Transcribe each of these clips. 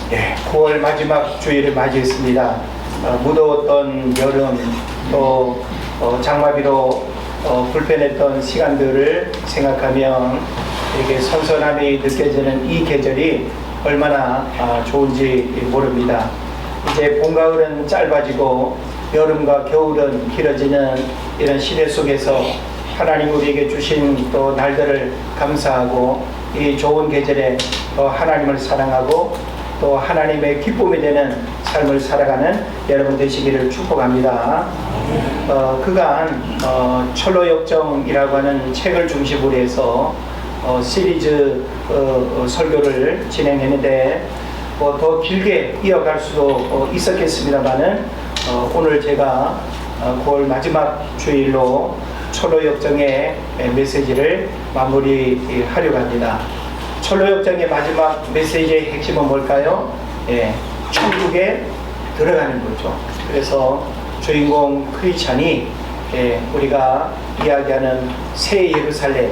9월 마지막 주일을 맞이했습니다. 무더웠던 여름 또 장마비로 불편했던 시간들을 생각하면 이렇게 선선함이 느껴지는 이 계절이 얼마나 좋은지 모릅니다. 이제 봄, 가을은 짧아지고 여름과 겨울은 길어지는 이런 시대 속에서 하나님 우리에게 주신 또 날들을 감사하고 이 좋은 계절에 하나님을 사랑하고 또 하나님의 기쁨이 되는 삶을 살아가는 여러분 되시기를 축복합니다. 그간 철로역정이라고 하는 책을 중심으로 해서 시리즈 설교를 진행했는데 더 길게 이어갈 수도 있었겠습니다만은 오늘 제가 9월 마지막 주일로 철로역정의 메시지를 마무리하려고 합니다. 철로역정의 마지막 메시지의 핵심은 뭘까요? 천국에 들어가는 거죠. 그래서 주인공 크리스찬이 우리가 이야기하는 새 예루살렘,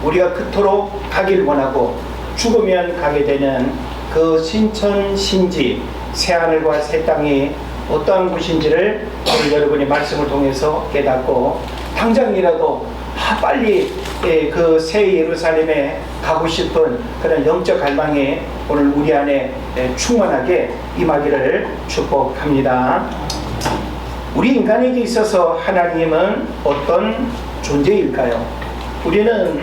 우리가 그토록 가길 원하고 죽으면 가게 되는 그 신천 신지 새하늘과 새 땅이 어떠한 곳인지를 오늘 여러분이 말씀을 통해서 깨닫고 당장이라도 빨리 그 새 예루살렘에 가고 싶은 그런 영적 갈망이 오늘 우리 안에 충만하게 임하기를 축복합니다. 우리 인간에게 있어서 하나님은 어떤 존재일까요? 우리는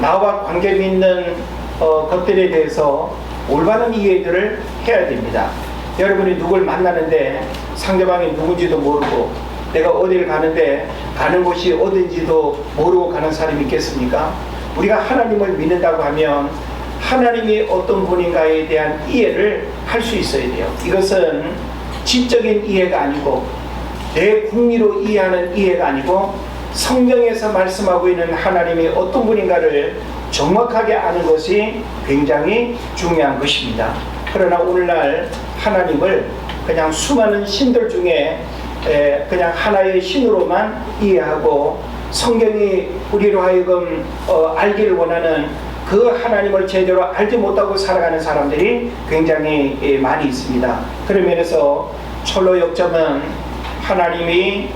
나와 관계 맺는 것들에 대해서 올바른 이해들을 해야 됩니다. 여러분이 누굴 만나는데 상대방이 누군지도 모르고 내가 어디를 가는데 가는 곳이 어딘지도 모르고 가는 사람이 있겠습니까? 우리가 하나님을 믿는다고 하면 하나님이 어떤 분인가에 대한 이해를 할 수 있어야 돼요. 이것은 지적인 이해가 아니고 내 궁리로 이해하는 이해가 아니고 성경에서 말씀하고 있는 하나님이 어떤 분인가를 정확하게 아는 것이 굉장히 중요한 것입니다. 그러나 오늘날 하나님을 그냥 수많은 신들 중에 그냥 하나의 신으로만 이해하고 성경이 우리로 하여금 알기를 원하는 그 하나님을 제대로 알지 못하고 살아가는 사람들이 굉장히 많이 있습니다. 그런 면에서 철로역정은 하나님이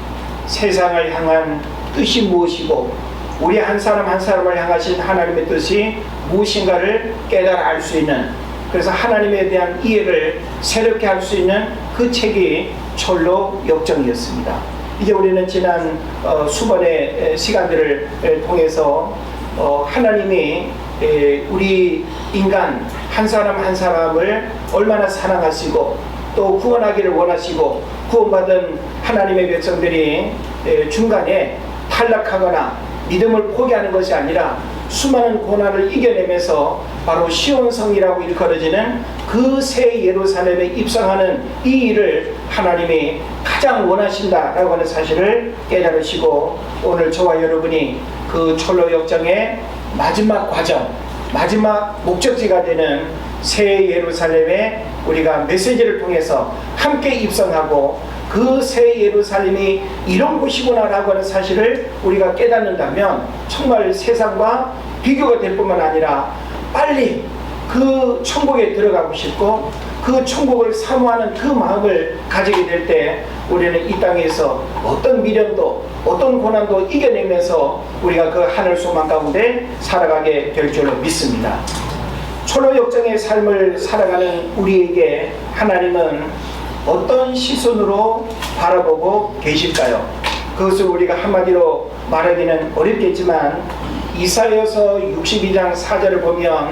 세상을 향한 뜻이 무엇이고 우리 한 사람 한 사람을 향하신 하나님의 뜻이 무엇인가를 깨달아 알 수 있는, 그래서 하나님에 대한 이해를 새롭게 할 수 있는 그 책이 철로역정이었습니다. 이제 우리는 지난 수번의 시간들을 통해서 하나님이 우리 인간 한 사람 한 사람을 얼마나 사랑하시고 또 구원하기를 원하시고 구원받은 하나님의 백성들이 중간에 탈락하거나 믿음을 포기하는 것이 아니라 수많은 고난을 이겨내면서 바로 시온성이라고 일컬어지는 그 새 예루살렘에 입성하는 이 일을 하나님이 가장 원하신다라고 하는 사실을 깨달으시고 오늘 저와 여러분이 그 철로역정의 마지막 과정, 마지막 목적지가 되는 새 예루살렘에 우리가 메시지를 통해서 함께 입성하고 그 새 예루살렘이 이런 곳이구나 라고 하는 사실을 우리가 깨닫는다면 정말 세상과 비교가 될 뿐만 아니라 빨리 그 천국에 들어가고 싶고 그 천국을 사모하는 그 마음을 가지게 될 때 우리는 이 땅에서 어떤 미련도 어떤 고난도 이겨내면서 우리가 그 하늘 소망 가운데 살아가게 될 줄로 믿습니다. 철로역정의 삶을 살아가는 우리에게 하나님은 어떤 시선으로 바라보고 계실까요? 그것을 우리가 한마디로 말하기는 어렵겠지만 이사야서 62장 4절을 보면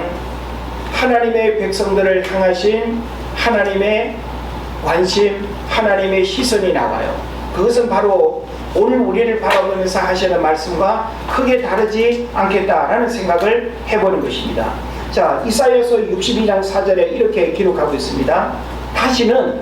하나님의 백성들을 향하신 하나님의 관심, 하나님의 시선이 나와요. 그것은 바로 오늘 우리를 바라보면서 하시는 말씀과 크게 다르지 않겠다라는 생각을 해보는 것입니다. 자, 이사야서 62장 4절에 이렇게 기록하고 있습니다. 다시는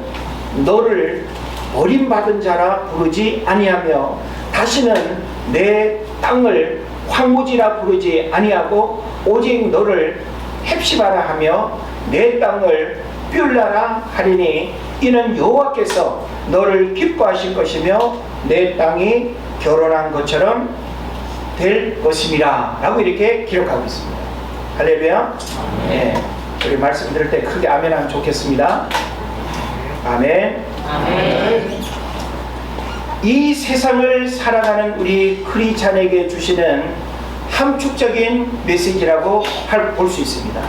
너를 버림받은 자라 부르지 아니하며 다시는 내 땅을 황무지라 부르지 아니하고 오직 너를 헵시바라 하며 내 땅을 뷸라라 하리니 이는 여호와께서 너를 기뻐하실 것이며 내 땅이 결혼한 것처럼 될 것임이라 라고 이렇게 기록하고 있습니다. 할렐루야. 우리 말씀 들을 때 크게 아멘 하면 좋겠습니다. 아멘. 아멘. 이 세상을 살아가는 우리 크리스찬에게 주시는 함축적인 메시지라고 볼 수 있습니다.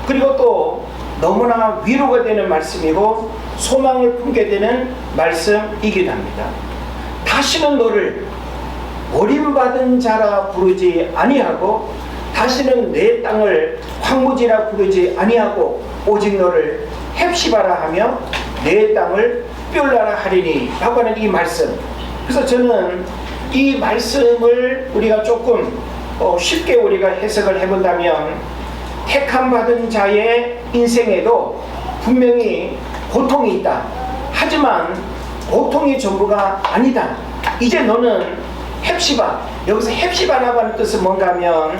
그리고 또 너무나 위로가 되는 말씀이고 소망을 품게 되는 말씀이기도 합니다. 다시는 너를 버림받은 자라 부르지 아니하고 다시는 내 땅을 황무지라 부르지 아니하고 오직 너를 헵시바라 하며 내 땅을 뼈울라라 하리니 라고 하는 이 말씀. 그래서 저는 이 말씀을 우리가 조금 쉽게 우리가 해석을 해본다면 택함받은 자의 인생에도 분명히 고통이 있다. 하지만 고통이 전부가 아니다. 이제 너는 헵시바, 여기서 헵시바라고 하는 뜻은 뭔가 하면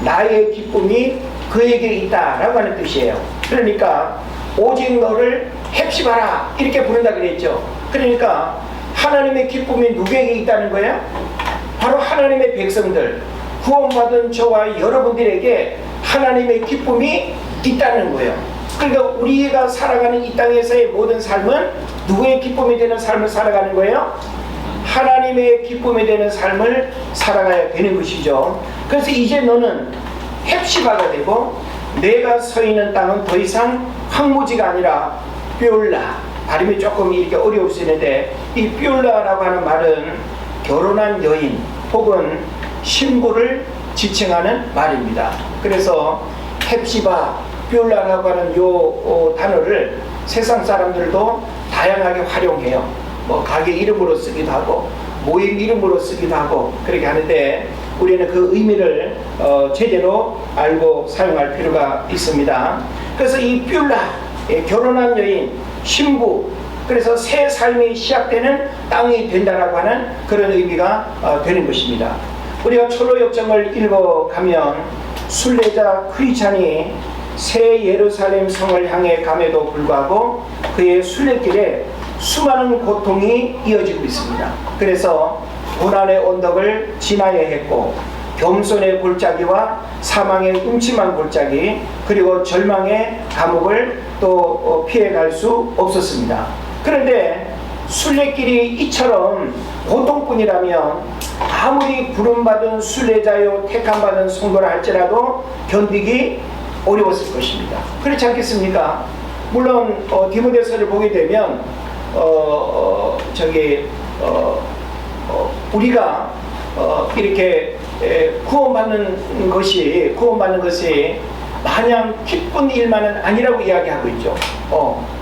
나의 기쁨이 그에게 있다라고 하는 뜻이에요. 그러니까 오직 너를 헵시바라 이렇게 부른다 그랬죠. 그러니까 하나님의 기쁨이 누구에게 있다는 거예요? 바로 하나님의 백성들, 구원받은 저와 여러분들에게 하나님의 기쁨이 있다는 거예요. 그러니까 우리가 살아가는 이 땅에서의 모든 삶은 누구의 기쁨이 되는 삶을 살아가는 거예요? 하나님의 기쁨이 되는 삶을 살아가야 되는 것이죠. 그래서 이제 너는 헵시바가 되고 내가 서 있는 땅은 더 이상 황무지가 아니라 뼈울라. 발음이 조금 이렇게 어려울 수 있는데 이 뼈울라라고 하는 말은 결혼한 여인 혹은 신부를 지칭하는 말입니다. 그래서 헵시바, 뼈울라라고 하는 요 단어를 세상 사람들도 다양하게 활용해요. 뭐 가게 이름으로 쓰기도 하고 모임 이름으로 쓰기도 하고 그렇게 하는데 우리는 그 의미를 제대로 알고 사용할 필요가 있습니다. 그래서 이 뷰라, 결혼한 여인, 신부, 그래서 새 삶이 시작되는 땅이 된다라고 하는 그런 의미가 되는 것입니다. 우리가 초로역정을 읽어가면 순례자 크리스찬이 새 예루살렘 성을 향해 감에도 불구하고 그의 순례길에 수많은 고통이 이어지고 있습니다. 그래서 고난의 언덕을 지나야 했고 겸손의 골짜기와 사망의 음침한 골짜기 그리고 절망의 감옥을 또 피해갈 수 없었습니다. 그런데 순례길이 이처럼 고통뿐이라면 아무리 부름받은 순례자요 택함받은 성도라 할지라도 견디기 어려웠을 것입니다. 그렇지 않겠습니까? 물론 디모데서를 보게 되면 우리가 이렇게 구원받는 것이 마냥 기쁜 일만은 아니라고 이야기하고 있죠.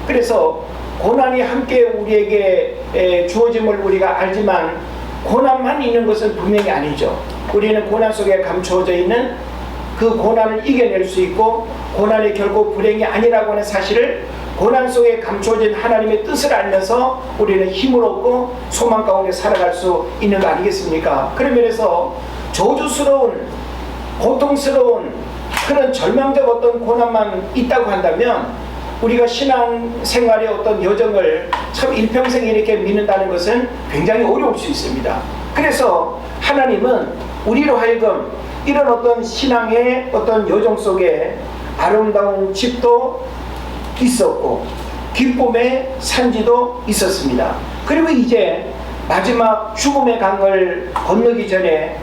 그래서 고난이 함께 우리에게 주어짐을 우리가 알지만 고난만 있는 것은 분명히 아니죠. 우리는 고난 속에 감추어져 있는 그 고난을 이겨낼 수 있고 고난이 결국 불행이 아니라고 하는 사실을 고난 속에 감추어진 하나님의 뜻을 알면서 우리는 힘을 얻고 소망 가운데 살아갈 수 있는 거 아니겠습니까? 그런 면에서 저주스러운 고통스러운 그런 절망적 어떤 고난만 있다고 한다면 우리가 신앙생활의 어떤 여정을 참 일평생 이렇게 믿는다는 것은 굉장히 어려울 수 있습니다. 그래서 하나님은 우리로 하여금 이런 어떤 신앙의 어떤 여정 속에 아름다운 집도 있었고 기쁨의 산지도 있었습니다. 그리고 이제 마지막 죽음의 강을 건너기 전에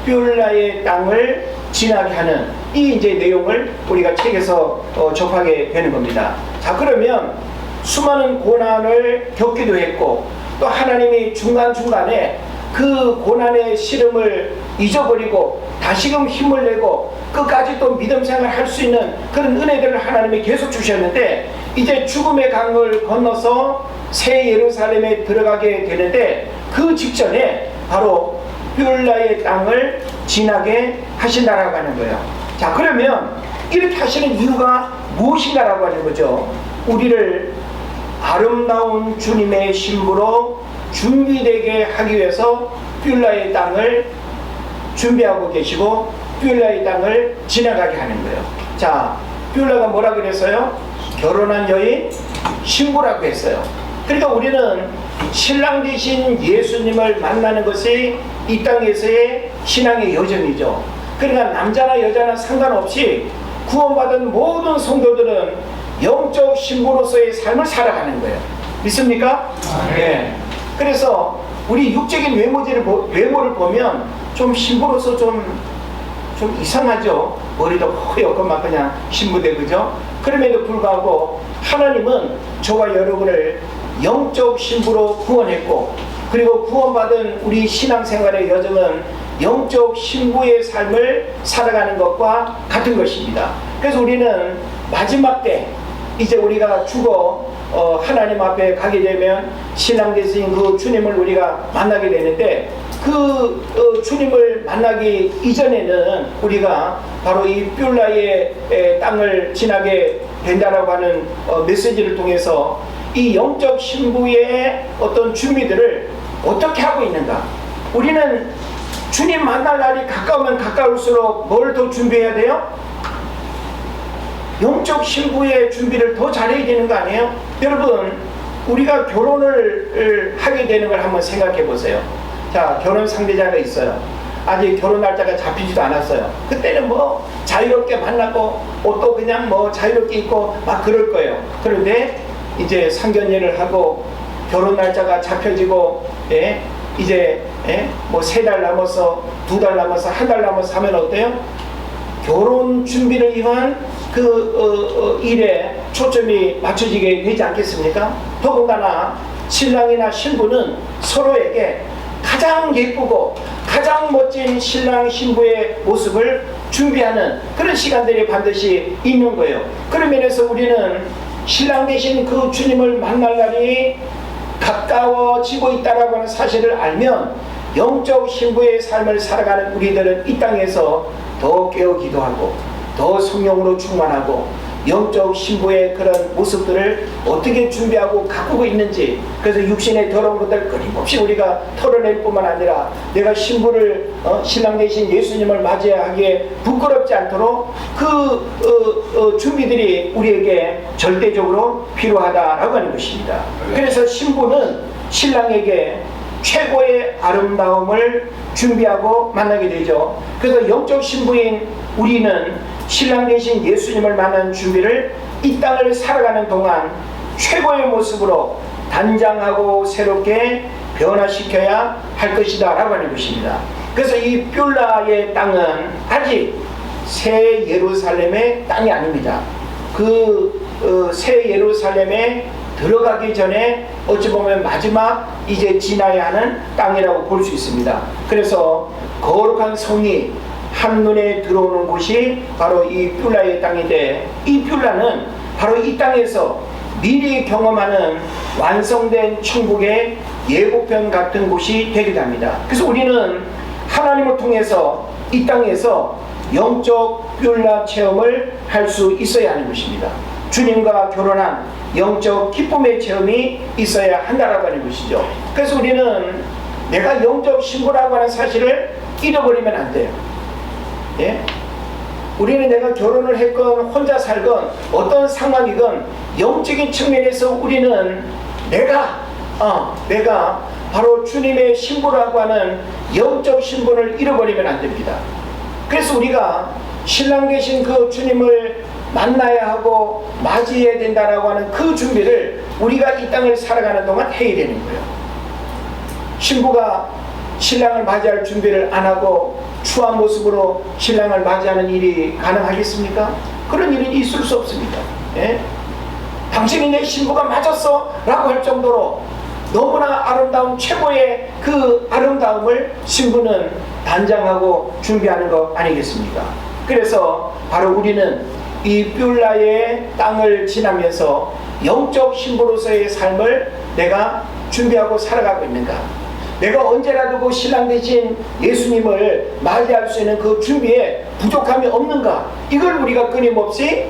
뼈울라의 땅을 지나게 하는 이 이제 내용을 우리가 책에서 접하게 되는 겁니다. 자, 그러면 수많은 고난을 겪기도 했고 또 하나님이 중간중간에 그 고난의 시름을 잊어버리고 다시금 힘을 내고 끝까지 또 믿음 생활을 할 수 있는 그런 은혜들을 하나님이 계속 주셨는데 이제 죽음의 강을 건너서 새 예루살렘에 들어가게 되는데 그 직전에 바로 뼈울라의 땅을 지나게 하신다라고 하는 거예요. 자, 그러면 이렇게 하시는 이유가 무엇인가라고 하는 거죠. 우리를 아름다운 주님의 신부로 준비되게 하기 위해서 뼈울라의 땅을 준비하고 계시고 뼈울라의 땅을 지나가게 하는 거예요. 자, 뼈울라가 뭐라 그랬어요? 결혼한 여인, 신부라고 했어요. 그러니까 우리는 신랑 되신 예수님을 만나는 것이 이 땅에서의 신앙의 여정이죠. 그러니까 남자나 여자나 상관없이 구원받은 모든 성도들은 영적 신부로서의 삶을 살아가는 거예요. 믿습니까? 네. 그래서 우리 육적인 외모를 보면 좀 신부로서 좀 이상하죠. 머리도 허옇고 막 그냥 신부대, 그죠? 그럼에도 불구하고 하나님은 저와 여러분을 영적 신부로 구원했고, 그리고 구원받은 우리 신앙생활의 여정은 영적 신부의 삶을 살아가는 것과 같은 것입니다. 그래서 우리는 마지막 때 이제 우리가 죽어 하나님 앞에 가게 되면 신랑 되신 그 주님을 우리가 만나게 되는데, 그 주님을 만나기 이전에는 우리가 바로 이 뷸라의 땅을 지나게 된다라고 하는 메시지를 통해서 이 영적 신부의 어떤 준비들을 어떻게 하고 있는가. 우리는 주님 만날 날이 가까우면 가까울수록 뭘 더 준비해야 돼요? 영적 신부의 준비를 더 잘해야 되는 거 아니에요? 여러분, 우리가 결혼을 하게 되는 걸 한번 생각해 보세요. 자, 결혼 상대자가 있어요. 아직 결혼 날짜가 잡히지도 않았어요. 그때는 뭐 자유롭게 만나고 옷도 그냥 뭐 자유롭게 입고 막 그럴 거예요. 그런데 이제 상견례를 하고 결혼 날짜가 잡혀지고, 이제 뭐 3달 남아서 2달 남아서 1달 남아서 하면 어때요? 결혼 준비를 위한 그 일에 초점이 맞춰지게 되지 않겠습니까? 더군다나 신랑이나 신부는 서로에게 가장 예쁘고 가장 멋진 신랑 신부의 모습을 준비하는 그런 시간들이 반드시 있는 거예요. 그런 면에서 우리는 신랑 되신 그 주님을 만날 날이 가까워지고 있다라고 하는 사실을 알면 영적 신부의 삶을 살아가는 우리들은 이 땅에서 더 깨어 기도하고 더 성령으로 충만하고 영적 신부의 그런 모습들을 어떻게 준비하고 가꾸고 있는지, 그래서 육신의 더러운 것들 끊임없이 우리가 털어낼 뿐만 아니라 내가 신부를 신랑 되신 예수님을 맞이하기에 부끄럽지 않도록 그 준비들이 우리에게 절대적으로 필요하다라고 하는 것입니다. 그래서 신부는 신랑에게 최고의 아름다움을 준비하고 만나게 되죠. 그래서 영적 신부인 우리는 신랑 되신 예수님을 만난 준비를 이 땅을 살아가는 동안 최고의 모습으로 단장하고 새롭게 변화시켜야 할 것이다 라고 하는 것입니다. 그래서 이 뷸라의 땅은 아직 새 예루살렘의 땅이 아닙니다. 새 예루살렘에 들어가기 전에 어찌 보면 마지막 이제 지나야 하는 땅이라고 볼 수 있습니다. 그래서 거룩한 성이 한눈에 들어오는 곳이 바로 이 뷸라의 땅인데, 이 뷸라는 바로 이 땅에서 미리 경험하는 완성된 천국의 예고편 같은 곳이 되기도 합니다. 그래서 우리는 하나님을 통해서 이 땅에서 영적 뷸라 체험을 할 수 있어야 하는 것입니다. 주님과 결혼한 영적 기쁨의 체험이 있어야 한다라고 하는 것이죠. 그래서 우리는 내가 영적 신부라고 하는 사실을 잃어버리면 안 돼요. 우리는 내가 결혼을 했건 혼자 살건 어떤 상황이건 영적인 측면에서 우리는 내가 바로 주님의 신부라고 하는 영적 신분을 잃어버리면 안 됩니다. 그래서 우리가 신랑 되신 그 주님을 만나야 하고 맞이해야 된다라고 하는 그 준비를 우리가 이 땅을 살아가는 동안 해야 되는 거예요. 신부가 신랑을 맞이할 준비를 안 하고 추한 모습으로 신랑을 맞이하는 일이 가능하겠습니까? 그런 일은 있을 수 없습니다. 당신이 내 신부가 맞았어 라고 할 정도로 너무나 아름다운 최고의 그 아름다움을 신부는 단장하고 준비하는 것 아니겠습니까? 그래서 바로 우리는 이 뷸라의 땅을 지나면서 영적 신부로서의 삶을 내가 준비하고 살아가고 있는가? 내가 언제라도 그 신랑 되신 예수님을 맞이할 수 있는 그 준비에 부족함이 없는가? 이걸 우리가 끊임없이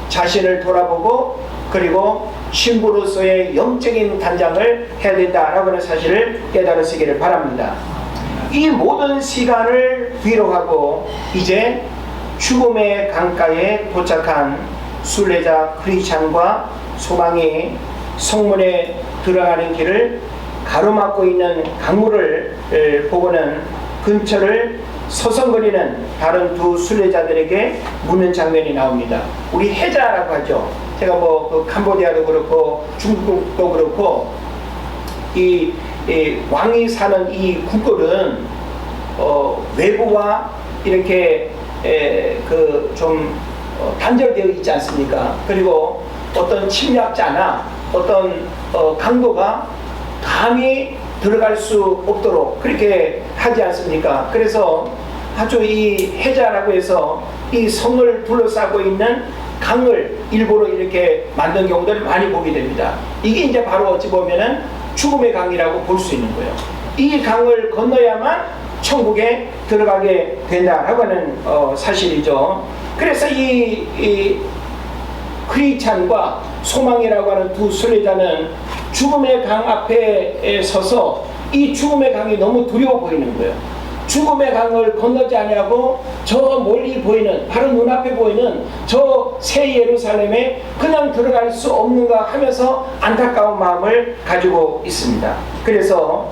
자신을 돌아보고 그리고 신부로서의 영적인 단장을 해야 된다라고 하는 사실을 깨달으시기를 바랍니다. 이 모든 시간을 위로하고 이제 죽음의 강가에 도착한 순례자 크리스찬과 소망이 성문에 들어가는 길을 가로막고 있는 강물을 보고는 근처를 서성거리는 다른 두 순례자들에게 묻는 장면이 나옵니다. 우리 해자라고 하죠. 제가 그 캄보디아도 그렇고 중국도 그렇고 이 왕이 사는 이 국골은 외부와 이렇게 좀 단절되어 있지 않습니까? 그리고 어떤 침략자나 어떤 강도가 감히 들어갈 수 없도록 그렇게 하지 않습니까? 그래서 아주 이 해자라고 해서 이 성을 둘러싸고 있는 강을 일부러 이렇게 만든 경우들을 많이 보게 됩니다. 이게 이제 바로 어찌 보면은 죽음의 강이라고 볼 수 있는 거예요. 이 강을 건너야만 천국에 들어가게 된다라고 하는 사실이죠. 그래서 이 크리스찬과 소망이라고 하는 두 순례자는 죽음의 강 앞에 서서 이 죽음의 강이 너무 두려워 보이는 거예요. 죽음의 강을 건너지 아니하고 저 멀리 보이는, 바로 눈앞에 보이는 저 새 예루살렘에 그냥 들어갈 수 없는가 하면서 안타까운 마음을 가지고 있습니다. 그래서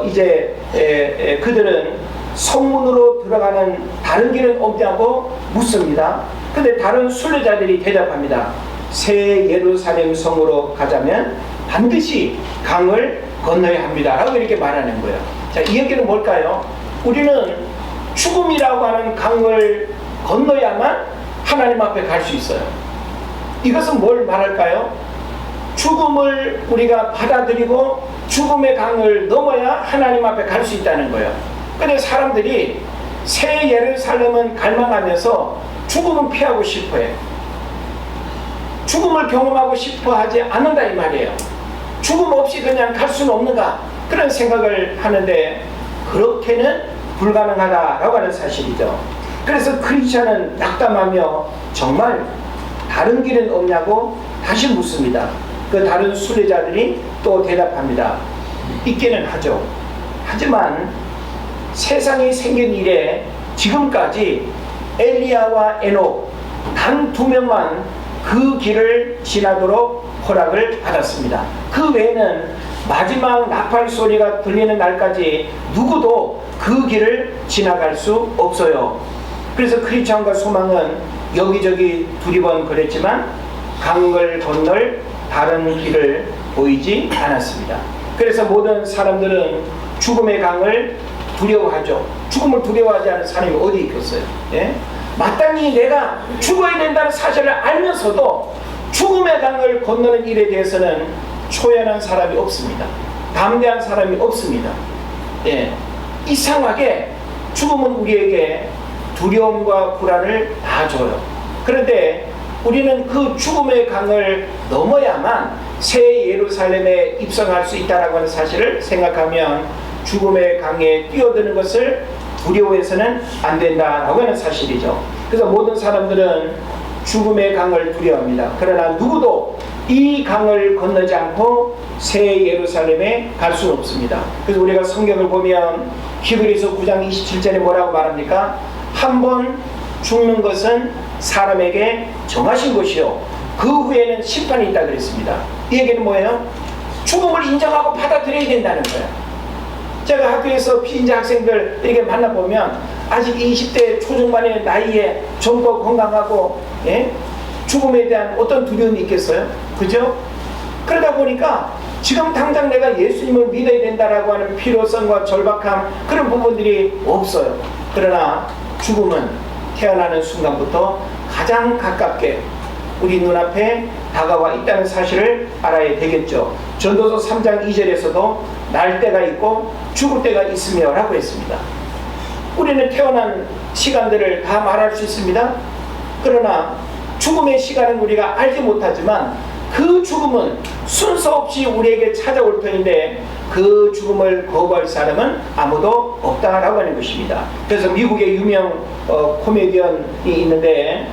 이제 그들은 성문으로 들어가는 다른 길은 없냐고 묻습니다. 근데 다른 순례자들이 대답합니다. 새 예루살렘 성으로 가자면 반드시 강을 건너야 합니다 라고 이렇게 말하는 거예요. 자, 이 얘기는 뭘까요? 우리는 죽음이라고 하는 강을 건너야만 하나님 앞에 갈 수 있어요. 이것은 뭘 말할까요? 죽음을 우리가 받아들이고 죽음의 강을 넘어야 하나님 앞에 갈 수 있다는 거예요. 근데 사람들이 새 예루살렘은 갈망하면서 죽음은 피하고 싶어해. 죽음을 경험하고 싶어 하지 않는다 이 말이에요. 죽음 없이 그냥 갈 수는 없는가 그런 생각을 하는데 그렇게는 불가능하다라고 하는 사실이죠. 그래서 크리스찬은 낙담하며 정말 다른 길은 없냐고 다시 묻습니다. 그 다른 순례자들이 또 대답합니다. 있기는 하죠. 하지만 세상이 생긴 이래 지금까지 엘리야와 에녹 단 2명만 그 길을 지나도록 허락을 받았습니다. 그 외에는 마지막 나팔 소리가 들리는 날까지 누구도 그 길을 지나갈 수 없어요. 그래서 크리스찬과 소망은 여기저기 두리번 그랬지만 강을 건널 다른 길을 보이지 않았습니다. 그래서 모든 사람들은 죽음의 강을 두려워하죠. 죽음을 두려워하지 않는 사람이 어디 있겠어요? 예? 마땅히 내가 죽어야 된다는 사실을 알면서도 죽음의 강을 건너는 일에 대해서는 초연한 사람이 없습니다. 담대한 사람이 없습니다. 예. 이상하게 죽음은 우리에게 두려움과 불안을 다 줘요. 그런데 우리는 그 죽음의 강을 넘어야만 새 예루살렘에 입성할 수 있다는 하는 사실을 생각하면 죽음의 강에 뛰어드는 것을 두려워해서는 안 된다라고 하는 사실이죠. 그래서 모든 사람들은 죽음의 강을 두려워합니다. 그러나 누구도 이 강을 건너지 않고 새 예루살렘에 갈 수는 없습니다. 그래서 우리가 성경을 보면 히브리서 9장 27절에 뭐라고 말합니까? 한 번 죽는 것은 사람에게 정하신 것이요 그 후에는 심판이 있다 그랬습니다. 이 얘기는 뭐예요? 죽음을 인정하고 받아들여야 된다는 거예요. 제가 학교에서 피인자 학생들 이렇게 만나보면 아직 20대 초중반의 나이에 젊고 건강하고 죽음에 대한 어떤 두려움이 있겠어요? 그죠? 그러다 보니까 지금 당장 내가 예수님을 믿어야 된다라고 하는 필요성과 절박함 그런 부분들이 없어요. 그러나 죽음은 태어나는 순간부터 가장 가깝게 우리 눈앞에 다가와 있다는 사실을 알아야 되겠죠. 전도서 3장 2절에서도 날 때가 있고 죽을 때가 있으며 라고 했습니다. 우리는 태어난 시간들을 다 말할 수 있습니다. 그러나 죽음의 시간은 우리가 알지 못하지만 그 죽음은 순서 없이 우리에게 찾아올 터인데 그 죽음을 거부할 사람은 아무도 없다라고 하는 것입니다. 그래서 미국의 유명 코미디언이 있는데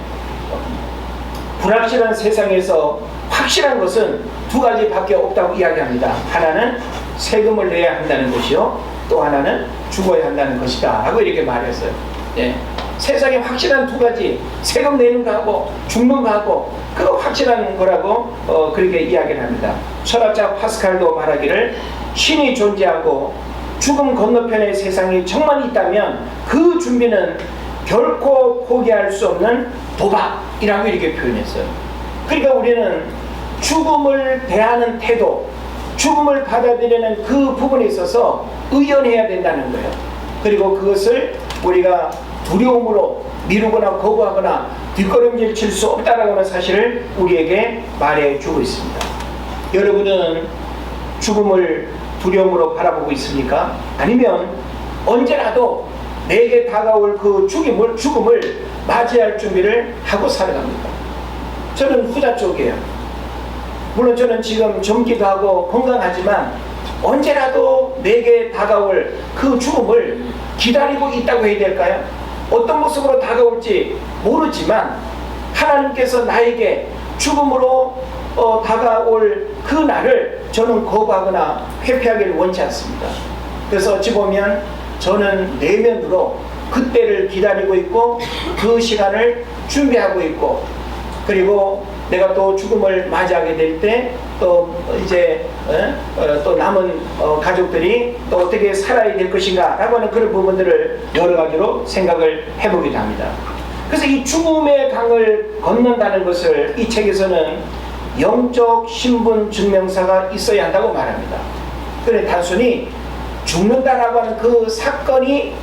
불확실한 세상에서 확실한 것은 두 가지밖에 없다고 이야기합니다. 하나는 세금을 내야 한다는 것이요 또 하나는 죽어야 한다는 것이다 하고 이렇게 말했어요. 예. 세상에 확실한 두 가지, 세금 내는 거하고 죽는 거하고 그거 확실한 거라고 그렇게 이야기를 합니다. 철학자 파스칼도 말하기를 신이 존재하고 죽음 건너편의 세상이 정말 있다면 그 준비는 결코 포기할 수 없는 도박이라고 이렇게 표현했어요. 그러니까 우리는 죽음을 대하는 태도, 죽음을 받아들이는 그 부분에 있어서 의연해야 된다는 거예요. 그리고 그것을 우리가 두려움으로 미루거나 거부하거나 뒷걸음질 칠 수 없다라고 하는 사실을 우리에게 말해주고 있습니다. 여러분은 죽음을 두려움으로 바라보고 있습니까? 아니면 언제라도 내게 다가올 그 죽음을 맞이할 준비를 하고 살아갑니까? 저는 후자 쪽이에요. 물론 저는 지금 젊기도 하고 건강하지만 언제라도 내게 다가올 그 죽음을 기다리고 있다고 해야 될까요? 어떤 모습으로 다가올지 모르지만 하나님께서 나에게 죽음으로 다가올 그 날을 저는 거부하거나 회피하기를 원치 않습니다. 그래서 어찌 보면 저는 내면으로 그때를 기다리고 있고 그 시간을 준비하고 있고, 그리고 내가 또 죽음을 맞이하게 될 때 또 이제 또 남은 가족들이 또 어떻게 살아야 될 것인가 라고 하는 그런 부분들을 여러 가지로 생각을 해보기도 합니다. 그래서 이 죽음의 강을 건넌다는 것을 이 책에서는 영적 신분 증명서가 있어야 한다고 말합니다. 그래 단순히 죽는다라고 하는 그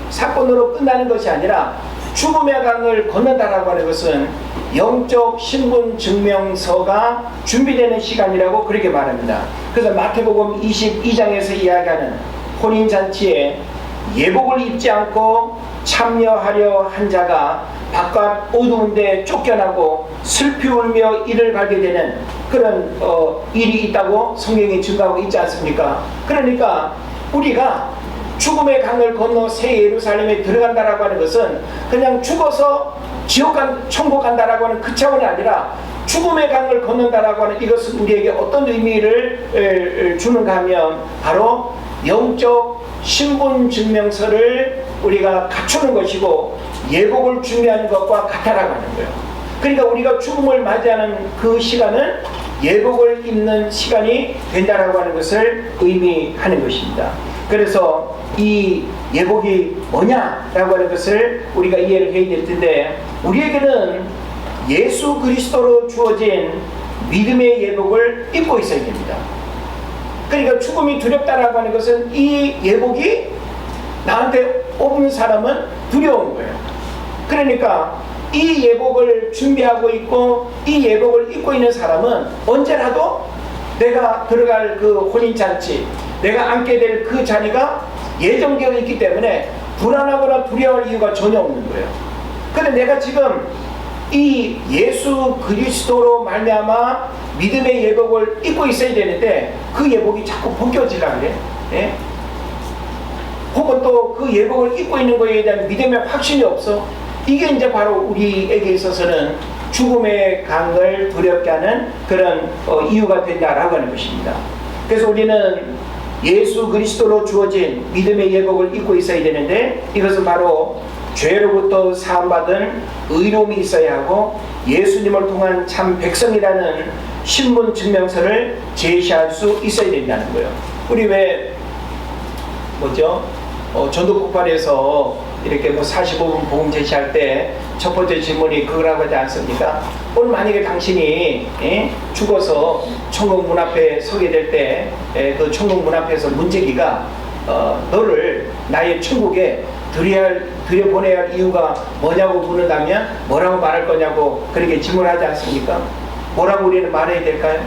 사건으로 끝나는 것이 아니라 죽음의 강을 건넌다라고 하는 것은 영적 신분 증명서가 준비되는 시간이라고 그렇게 말합니다. 그래서 마태복음 22장에서 이야기하는 혼인잔치에 예복을 입지 않고 참여하려 한 자가 바깥 어두운데 쫓겨나고 슬피 울며 이를 가게 되는 그런 일이 있다고 성경이 증거하고 있지 않습니까? 그러니까 우리가 죽음의 강을 건너 새 예루살렘에 들어간다라고 하는 것은 그냥 죽어서 천국 간다라고 하는 그 차원이 아니라 죽음의 강을 건넌다라고 하는 이것은 우리에게 어떤 의미를 주는가 하면 바로 영적 신분 증명서를 우리가 갖추는 것이고 예복을 준비하는 것과 같다라고 하는 거예요. 그러니까 우리가 죽음을 맞이하는 그 시간은 예복을 입는 시간이 된다라고 하는 것을 의미하는 것입니다. 그래서 이 예복이 뭐냐라고 하는 것을 우리가 이해를 해야 될 텐데, 우리에게는 예수 그리스도로 주어진 믿음의 예복을 입고 있어야 됩니다. 그러니까 죽음이 두렵다라고 하는 것은 이 예복이 나한테 오는 사람은 두려운 거예요. 그러니까 이 예복을 준비하고 있고 이 예복을 입고 있는 사람은 언제라도 내가 들어갈 그 혼인잔치, 내가 앉게 될 그 자리가 예정되어 있기 때문에 불안하거나 두려워할 이유가 전혀 없는 거예요. 그런데 내가 지금 이 예수 그리스도로 말미암아 믿음의 예복을 입고 있어야 되는데 그 예복이 자꾸 벗겨지라 그래. 예? 혹은 또 그 예복을 입고 있는 것에 대한 믿음의 확신이 없어. 이게 이제 바로 우리에게 있어서는 죽음의 강을 두렵게 하는 그런 이유가 된다라고 하는 것입니다. 그래서 우리는 예수 그리스도로 주어진 믿음의 예복을 입고 있어야 되는데, 이것은 바로 죄로부터 사함받은 의로움이 있어야 하고 예수님을 통한 참 백성이라는 신분 증명서를 제시할 수 있어야 된다는 거예요. 우리 왜 전도 폭발에서 이렇게 45분 복음 제시할 때 첫 번째 질문이 그거라고 하지 않습니까? 오늘 만약에 당신이 죽어서 천국 문 앞에 서게 될 때 그 천국 문 앞에서 문제기가 너를 나의 천국에 들여보내야 할 이유가 뭐냐고 묻는다면 뭐라고 말할 거냐고 그렇게 질문하지 않습니까? 뭐라고 우리는 말해야 될까요?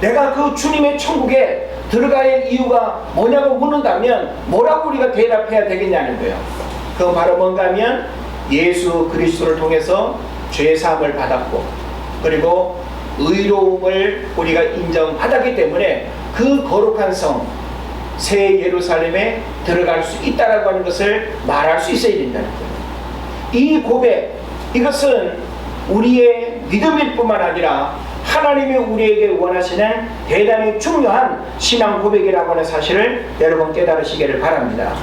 내가 그 주님의 천국에 들어가야 할 이유가 뭐냐고 묻는다면 뭐라고 우리가 대답해야 되겠냐는 거예요. 그건 바로 뭔가 하면 예수 그리스도를 통해서 죄사함을 받았고 그리고 의로움을 우리가 인정받았기 때문에 그 거룩한 성 새 예루살렘에 들어갈 수 있다라고 하는 것을 말할 수 있어야 된다는 거예요. 이 고백, 이것은 우리의 믿음일 뿐만 아니라 하나님이 우리에게 원하시는 대단히 중요한 신앙 고백이라고 하는 사실을 여러분 깨달으시기를 바랍니다.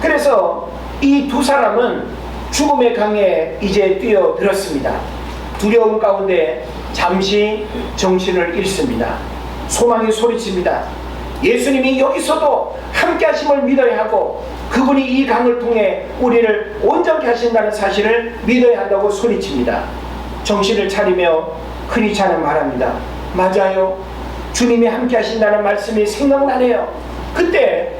그래서 이 두 사람은 죽음의 강에 이제 뛰어들었습니다. 두려움 가운데 잠시 정신을 잃습니다. 소망이 소리칩니다. 예수님이 여기서도 함께 하심을 믿어야 하고 그분이 이 강을 통해 우리를 온전케 하신다는 사실을 믿어야 한다고 소리칩니다. 정신을 차리며 크리스찬은 말합니다. 맞아요. 주님이 함께 하신다는 말씀이 생각나네요. 그때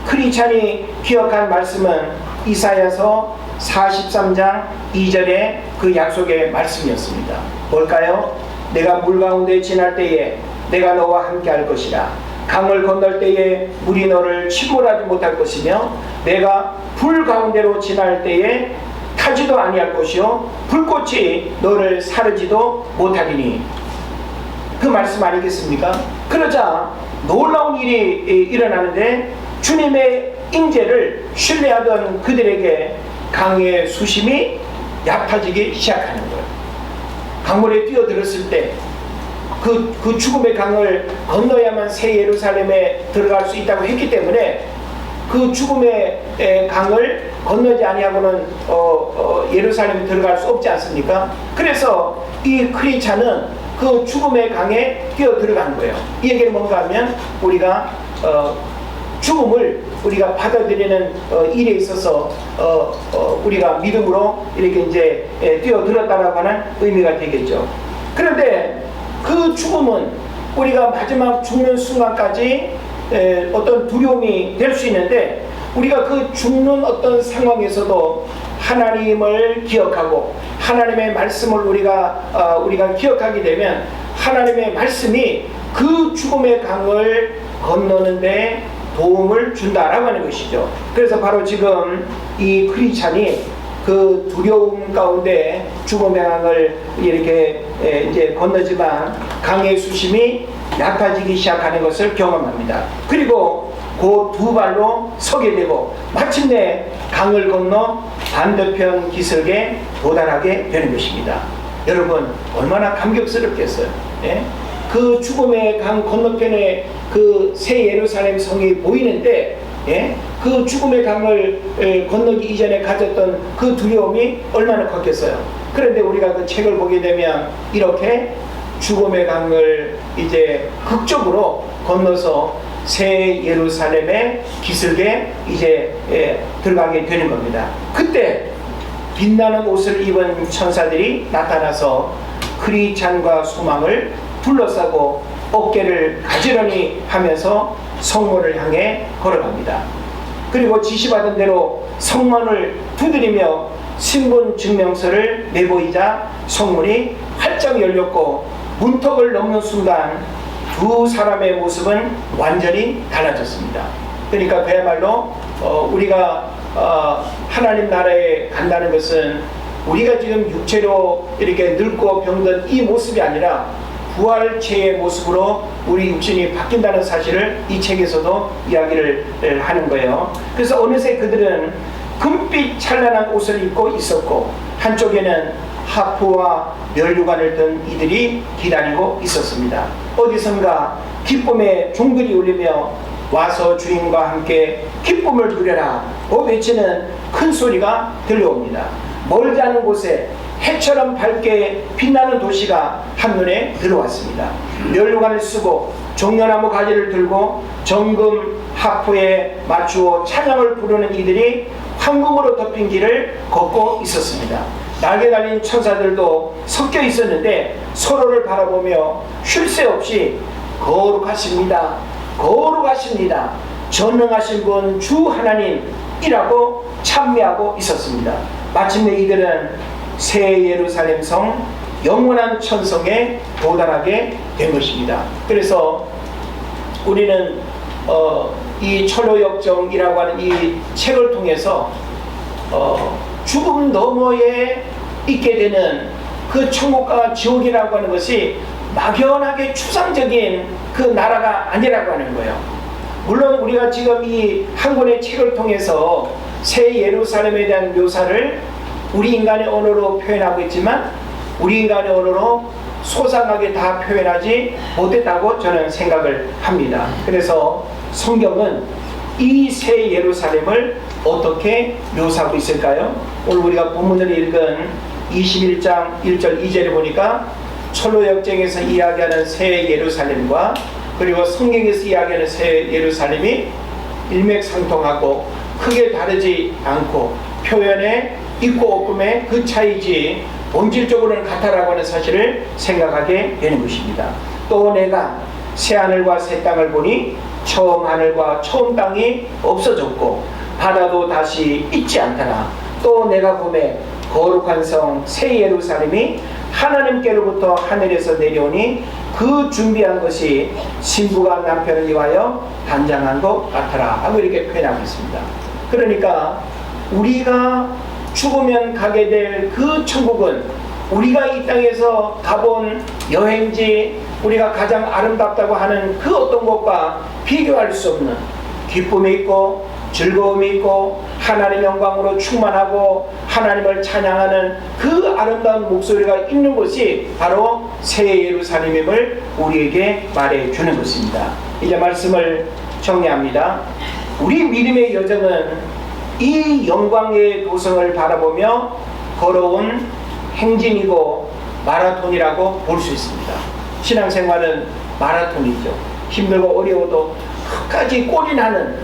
크리스찬이 기억한 말씀은 이사야서 43장 2절의 그 약속의 말씀이었습니다. 뭘까요? 내가 물 가운데 지날 때에 내가 너와 함께 할 것이라. 강을 건널 때에 물이 너를 침몰하지 못할 것이며 내가 불 가운데로 지날 때에 타지도 아니할 것이요 불꽃이 너를 사르지도 못하리니. 그 말씀 아니겠습니까? 그러자 놀라운 일이 일어나는데 주님의 임재를 신뢰하던 그들에게 강의 수심이 얕아지기 시작하는 거예요. 강물에 뛰어들었을 때 그 죽음의 강을 건너야만 새 예루살렘에 들어갈 수 있다고 했기 때문에 그 죽음의 강을 건너지 아니하고는 예루살렘에 들어갈 수 없지 않습니까? 그래서 이 크리스찬은 그 죽음의 강에 뛰어 들어간 거예요. 이 얘기는 뭔가 하면 우리가 죽음을 우리가 받아들이는 일에 있어서 우리가 믿음으로 이렇게 이제 뛰어들었다라고 하는 의미가 되겠죠. 그런데 그 죽음은 우리가 마지막 죽는 순간까지 어떤 두려움이 될 수 있는데 우리가 그 죽는 어떤 상황에서도 하나님을 기억하고 하나님의 말씀을 우리가 기억하게 되면 하나님의 말씀이 그 죽음의 강을 건너는데 도움을 준다라고 하는 것이죠. 그래서 바로 지금 이 크리스찬이 그 두려움 가운데 죽음의 강을 이렇게 이제 건너지만 강의 수심이 얕아지기 시작하는 것을 경험합니다. 그리고 그 두 발로 서게 되고 마침내 강을 건너 반대편 기슭에 도달하게 되는 것입니다. 여러분 얼마나 감격스럽겠어요. 예? 그 죽음의 강 건너편에 그 새 예루살렘 성이 보이는데 예? 그 죽음의 강을 건너기 이전에 가졌던 그 두려움이 얼마나 컸겠어요. 그런데 우리가 그 책을 보게 되면 이렇게 죽음의 강을 이제 극적으로 건너서 새 예루살렘의 기슭에 이제 들어가게 되는 겁니다. 그때 빛나는 옷을 입은 천사들이 나타나서 크리스찬과 소망을 둘러싸고 어깨를 가지런히 하면서 성문을 향해 걸어갑니다. 그리고 지시받은 대로 성문을 두드리며 신분증명서를 내보이자 성문이 활짝 열렸고 문턱을 넘는 순간 두 사람의 모습은 완전히 달라졌습니다. 그러니까 그야말로 우리가 하나님 나라에 간다는 것은 우리가 지금 육체로 이렇게 늙고 병든 이 모습이 아니라 부활체의 모습으로 우리 육신이 바뀐다는 사실을 이 책에서도 이야기를 하는 거예요. 그래서 어느새 그들은 금빛 찬란한 옷을 입고 있었고 한쪽에는 하프와 면류관을 든 이들이 기다리고 있었습니다. 어디선가 기쁨의 종들이 울리며 와서 주인과 함께 기쁨을 누려라 외치는 큰 소리가 들려옵니다. 멀지 않은 곳에 해처럼 밝게 빛나는 도시가 한눈에 들어왔습니다. 면류관을 쓰고 종려나무 가지를 들고 정금 하프에 맞추어 찬양을 부르는 이들이 황금으로 덮인 길을 걷고 있었습니다. 날개 달린 천사들도 섞여 있었는데 서로를 바라보며 쉴 새 없이 거룩하십니다. 거룩하십니다. 전능하신 분 주 하나님이라고 찬미하고 있었습니다. 마침내 이들은 새 예루살렘 성 영원한 천성에 도달하게 된 것입니다. 그래서 우리는 이 철로역정이라고 하는 이 책을 통해서 죽음 너머에 있게 되는 그 천국과 지옥이라고 하는 것이 막연하게 추상적인 그 나라가 아니라고 하는 거예요. 물론 우리가 지금 이 한 권의 책을 통해서 새 예루살렘에 대한 묘사를 우리 인간의 언어로 표현하고 있지만 우리 인간의 언어로 소상하게 다 표현하지 못했다고 저는 생각을 합니다. 그래서 성경은 이 새 예루살렘을 어떻게 묘사하고 있을까요? 오늘 우리가 본문을 읽은 21장 1절 2절에 보니까 철로역정에서 이야기하는 새 예루살렘과 그리고 성경에서 이야기하는 새 예루살렘이 일맥상통하고 크게 다르지 않고 표현에 있고 없음의 그 차이지 본질적으로는 같다라고 하는 사실을 생각하게 되는 것입니다. 또 내가 새 하늘과 새 땅을 보니 처음 하늘과 처음 땅이 없어졌고 바다도 다시 있지 않더라. 또 내가 보매 거룩한 성 새 예루살렘이 하나님께로부터 하늘에서 내려오니 그 준비한 것이 신부가 남편을 위하여 단장한 것 같더라 하고 이렇게 표현하고 있습니다. 그러니까 우리가 죽으면 가게 될 그 천국은 우리가 이 땅에서 가본 여행지, 우리가 가장 아름답다고 하는 그 어떤 것과 비교할 수 없는 기쁨이 있고 즐거움이 있고 하나님의 영광으로 충만하고 하나님을 찬양하는 그 아름다운 목소리가 있는 곳이 바로 새 예루살렘임을 우리에게 말해주는 것입니다. 이제 말씀을 정리합니다. 우리 믿음의 여정은 이 영광의 도성을 바라보며 걸어온 행진이고 마라톤이라고 볼 수 있습니다. 신앙생활은 마라톤이죠. 힘들고 어려워도 끝까지 꼴이 나는,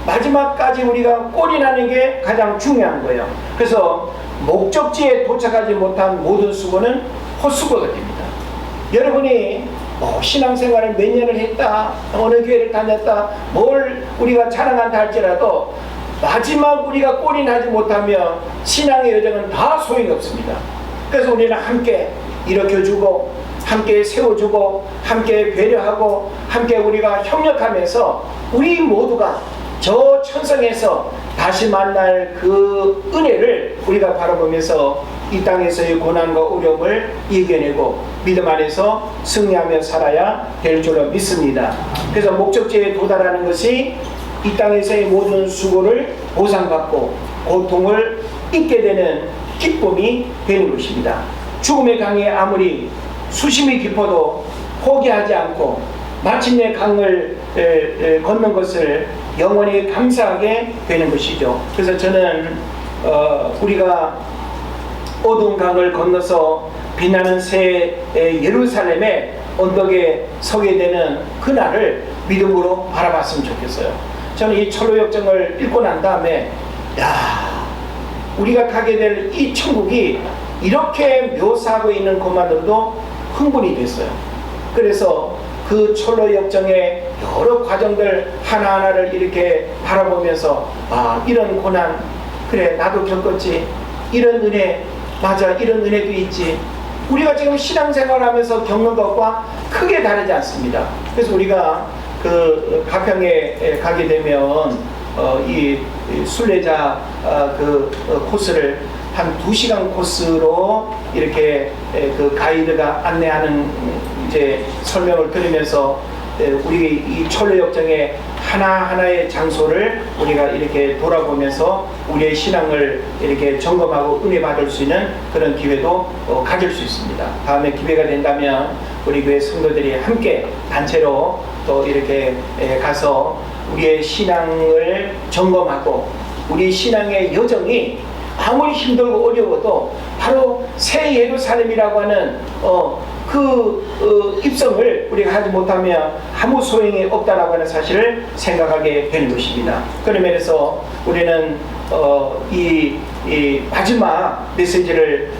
마지막까지 우리가 꼴이 나는 게 가장 중요한 거예요. 그래서 목적지에 도착하지 못한 모든 수고는 헛수고가 됩니다. 여러분이 신앙생활을 몇 년을 했다, 어느 교회를 다녔다, 뭘 우리가 자랑한다 할지라도 마지막 우리가 꼴이 나지 못하면 신앙의 여정은 다 소용이 없습니다. 그래서 우리는 함께 일으켜주고 함께 세워주고 함께 배려하고 함께 우리가 협력하면서 우리 모두가 저 천성에서 다시 만날 그 은혜를 우리가 바라보면서 이 땅에서의 고난과 어려움을 이겨내고 믿음 안에서 승리하며 살아야 될 줄로 믿습니다. 그래서 목적지에 도달하는 것이 이 땅에서의 모든 수고를 보상받고 고통을 잊게 되는 기쁨이 되는 것입니다. 죽음의 강에 아무리 수심이 깊어도 포기하지 않고 마침내 강을 걷는 것을 영원히 감사하게 되는 것이죠. 그래서 저는 우리가 어두운 강을 건너서 빛나는 새 예루살렘의 언덕에 서게 되는 그날을 믿음으로 바라봤으면 좋겠어요. 저는 이 철로역정을 읽고 난 다음에 우리가 가게 될 이 천국이 이렇게 묘사하고 있는 것만으로도 흥분이 됐어요. 그래서 그 철로역정의 여러 과정들 하나하나를 이렇게 바라보면서 이런 고난, 그래 나도 겪었지, 이런 은혜, 맞아 이런 은혜도 있지, 우리가 지금 신앙생활하면서 겪는 것과 크게 다르지 않습니다. 그래서 우리가 그 가평에 가게 되면 이 순례자 코스를 한 2시간 코스로 이렇게 그 가이드가 안내하는 이제 설명을 들으면서 우리 이 철로역정의 하나하나의 장소를 우리가 이렇게 돌아보면서 우리의 신앙을 이렇게 점검하고 은혜 받을 수 있는 그런 기회도 가질 수 있습니다. 다음에 기회가 된다면 우리 교회 성도들이 함께 단체로 또 이렇게 가서 우리의 신앙을 점검하고 우리 신앙의 여정이 아무리 힘들고 어려워도 바로 새 예루살렘이라고 하는 입성을 우리가 하지 못하면 아무 소용이 없다라고 하는 사실을 생각하게 되는 것입니다. 그런 면에서 우리는 이 마지막 메시지를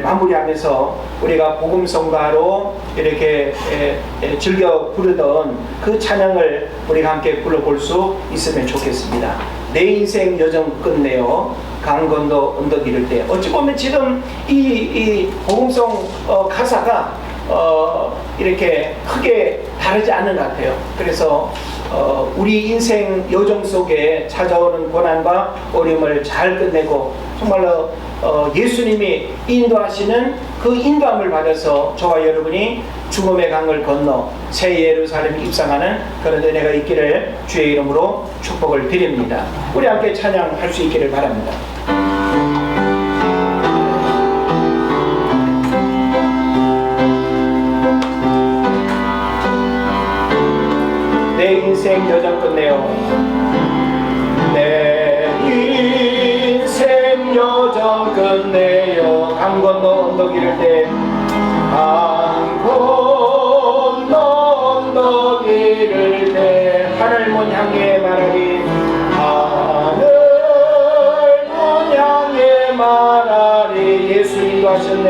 마무리하면서 우리가 복음성가로 이렇게 즐겨 부르던 그 찬양을 우리가 함께 불러볼 수 있으면 좋겠습니다. 내 인생 여정 끝내요 강 건너 언덕 이를 때. 어찌 보면 지금 이 복음성 가사가 이렇게 크게 다르지 않은 것 같아요. 그래서 우리 인생 여정 속에 찾아오는 고난과 어려움을 잘 끝내고 정말로 예수님이 인도하시는 그 인도함을 받아서 저와 여러분이 죽음의 강을 건너 새 예루살렘 입성하는 그런 은혜가 있기를 주의 이름으로 축복을 드립니다. 우리 함께 찬양할 수 있기를 바랍니다. 내 인생 여정 끝내요. 내 인생 여정 끝내요. 강 건너 언덕 이를 때 강 건너 언덕 이를 이를 때 하늘 문 향해 말하리. 하늘 문 향해 말하리. 예수 인도하셨네.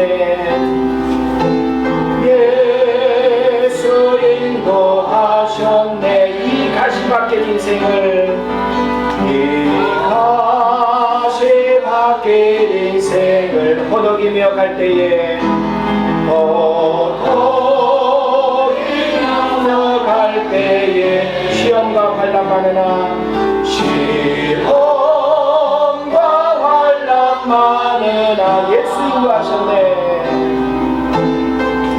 예수 인도하셨네. 이 가시 박힌 인생을, 이 가시 박힌 인생을 호덕이며 갈 때에, 호덕이며 갈 때에 시험과 환난 많으나, 시험과 환난 많으나 예수 인도하셨네.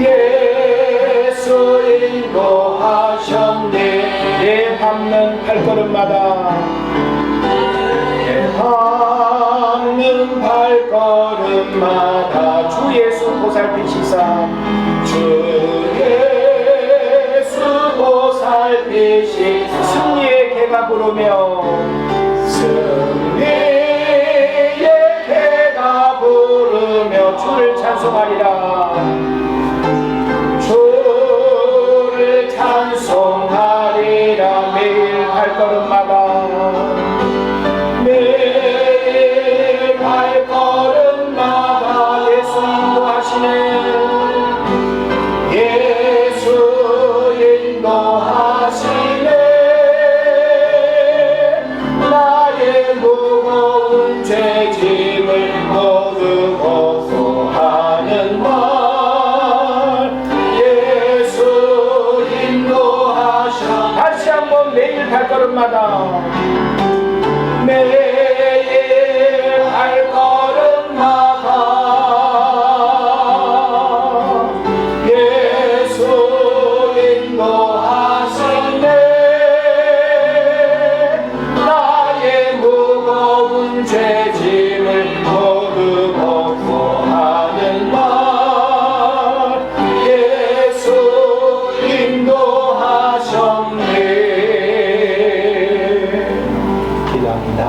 예수 인도하셨네. 내 밟는 발걸음마다, 내 밟는 발걸음마다 주 예수 보살피시사, 주 예수 보살피시 승리의 개가 부르며, 승리의 개가 부르며 주를 찬송하리라. 주를 찬송하리라. 매일 발걸음마다, 매일 발걸음마다 예수 인도하시네. 예수 인도하시네. 나의 무거운 죄짐을 모두 벗소하는 말, 다시 한번 매일 발걸음마다, 매일 발걸음마다 예수 인도하시네. 나의 무거운 죄짐을 모두 벗소하는 말, 예수 인도하셨네. 기도합니다.